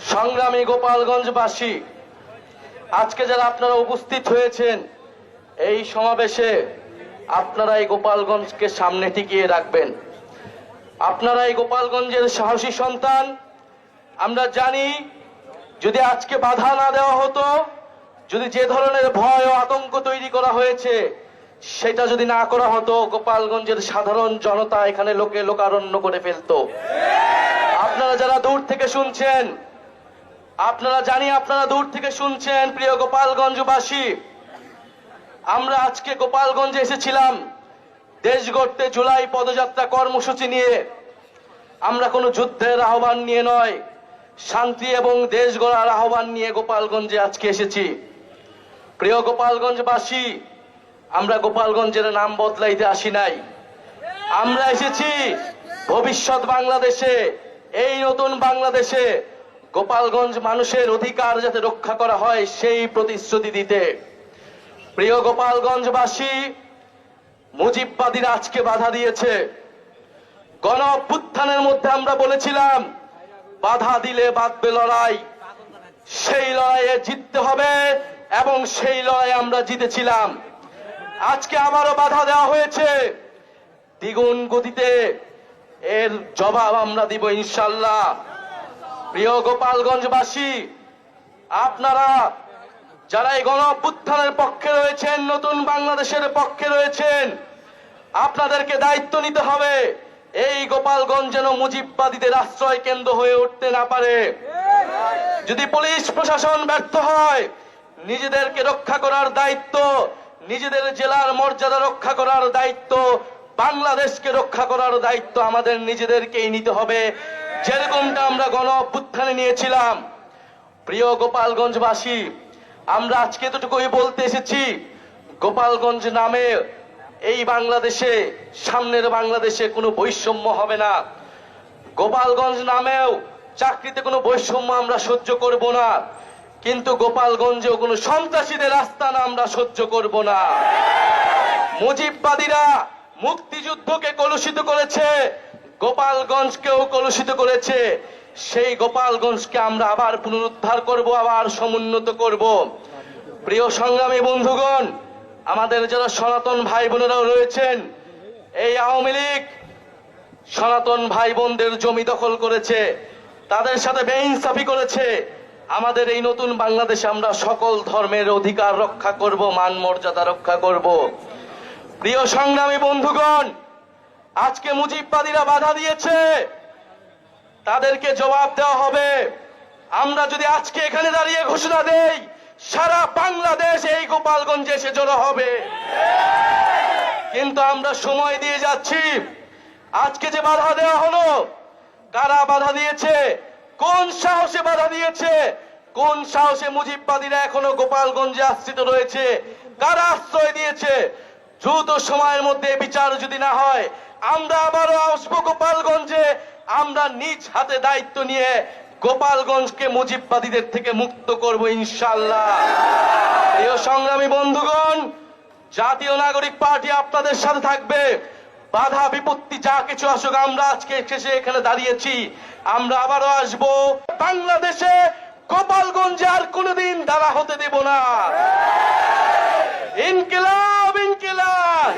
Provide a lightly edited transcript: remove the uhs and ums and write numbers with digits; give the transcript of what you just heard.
সংগ্রামী গোপালগঞ্জবাসী, আজকে যারা আপনারা উপস্থিত হয়েছেন এই সমাবেশে, আপনারা এই গোপালগঞ্জকে সামনে টিকিয়ে রাখবেন। আপনারা এই গোপালগঞ্জের সাহসী সন্তান। আমরা জানি যদি আজকে বাধা না দেওয়া হতো, যদি যে ধরনের ভয় ও আতঙ্ক তৈরি করা হয়েছে সেটা যদি না করা হতো, গোপালগঞ্জের সাধারণ জনতা এখানে লোকারণ্য করে ফেলতো। আপনারা যারা দূর থেকে শুনছেন, আপনারা দূর থেকে শুনছেন, প্রিয় গোপালগঞ্জবাসী, আমরা আজকে গোপালগঞ্জে এসেছিলাম দেশ গড়তে জুলাই পদযাত্রা কর্মসূচি নিয়ে। আমরা কোনো যুদ্ধের আহ্বান নিয়ে নয়, শান্তি এবং দেশ গড়ার আহ্বান নিয়ে গোপালগঞ্জে আজকে এসেছি। প্রিয় গোপালগঞ্জবাসী, আমরা গোপালগঞ্জের নাম বদলাইতে আসি নাই। আমরা এসেছি ভবিষ্যৎ বাংলাদেশে, এই নতুন বাংলাদেশে গোপালগঞ্জ মানুষের অধিকার যাতে রক্ষা করা হয় সেই প্রতিশ্রুতি দিতে। প্রিয় গোপালগঞ্জবাসী, মুজিববাদীরা আজকে বাধা দিয়েছে। গণ অভ্যুত্থানের মধ্যে আমরা বলেছিলাম বাধা দিলে বাঁধবে লড়াই, সেই লড়াইয়ে জিততে হবে এবং সেই লড়াই আমরা জিতেছিলাম। আজকে আবারও বাধা দেওয়া হয়েছে, দ্বিগুণ গতিতে এর জবাব আমরা দিব ইনশাআল্লাহ। প্রিয় গোপালগঞ্জবাসী, আপনারা যারা এই গণ অভ্যুত্থানের পক্ষে রয়েছেন, নতুন বাংলাদেশের পক্ষে রয়েছেন, আপনাদেরকে দায়িত্ব নিতে হবে এই গোপালগঞ্জ যেন মুজিববাদীদের আশ্রয় কেন্দ্র হয়ে উঠতে না পারে। যদি পুলিশ প্রশাসন ব্যর্থ হয়, নিজেদেরকে রক্ষা করার দায়িত্ব, নিজেদের জেলার মর্যাদা রক্ষা করার দায়িত্ব, বাংলাদেশকে রক্ষা করার দায়িত্ব আমাদের নিজেদেরকেই নিতে হবে, যেরকমটা আমরা গণ অভ্যুত্থানে নিয়েছিলাম। প্রিয় গোপালগঞ্জবাসী, আমরা আজকে এতটুকুই বলতে এসেছি, গোপালগঞ্জ নামে এই বাংলাদেশে, সামনের বাংলাদেশে কোনো বৈষম্য হবে না। গোপালগঞ্জ নামেও চাকরিতে কোনো বৈষম্য আমরা সহ্য করব না, কিন্তু গোপালগঞ্জেও কোনো সন্ত্রাসীদের আস্তানা আমরা সহ্য করব না। মুজিববাদীরা মুক্তিযুদ্ধকে কলুষিত করেছে, গোপালগঞ্জকেও কলুষিত করেছে। সেই গোপালগঞ্জকে আমরা আবার পুনরুদ্ধার করব, আবার সমুন্নত করব। প্রিয় সংগ্রামী বন্ধুগণ, আমাদের যারা সনাতন ভাই বোনেরাও রয়েছেন, এই আওয়ামী লীগ সনাতন ভাই বোনদের জমি দখল করেছে, তাদের সাথে বেইনসাফি করেছে। আমাদের এই নতুন বাংলাদেশে আমরা সকল ধর্মের অধিকার রক্ষা করব, মান মর্যাদা রক্ষা করব। প্রিয় সংগ্রামী বন্ধুগণ, আজকে মুজিববাদীরা বাধা দিয়েছে, তাদেরকে জবাব দেওয়া হবে। আমরা যদি আজকে এখানে দাঁড়িয়ে ঘোষণা দেই, সারা বাংলাদেশ এই গোপালগঞ্জে এসে জড়ো হবে। কিন্তু আমরা সময় দিয়ে যাচ্ছি। আজকে যে বাধা দেওয়া হলো, কারা বাধা দিয়েছে, কোন সাহসে বাধা দিয়েছে, কোন সাহসে মুজিববাদীরা এখনো গোপালগঞ্জে আশ্রিত রয়েছে, কারা আশ্রয় দিয়েছে? দ্রুত সময়ের মধ্যে বিচার যদি না হয়, আমরা আবারও আসবো গোপালগঞ্জে। আমরা নিজ হাতে দায়িত্ব নিয়ে গোপালগঞ্জকে মুজিববাদীদের থেকে মুক্ত করব ইনশাআল্লাহ। প্রিয় সংগ্রামী বন্ধুগণ, জাতীয় নাগরিক পার্টি আপনাদের সাথে থাকবে। বাধা বিপত্তি যা কিছু আসুক, আমরা আজকে শেষে এখানে দাঁড়িয়েছি, আমরা আবারও আসবো। বাংলাদেশে গোপালগঞ্জে আর কোনোদিন দাঁড়া হতে দেব না। ইনকিলাব, ইনকিলাব।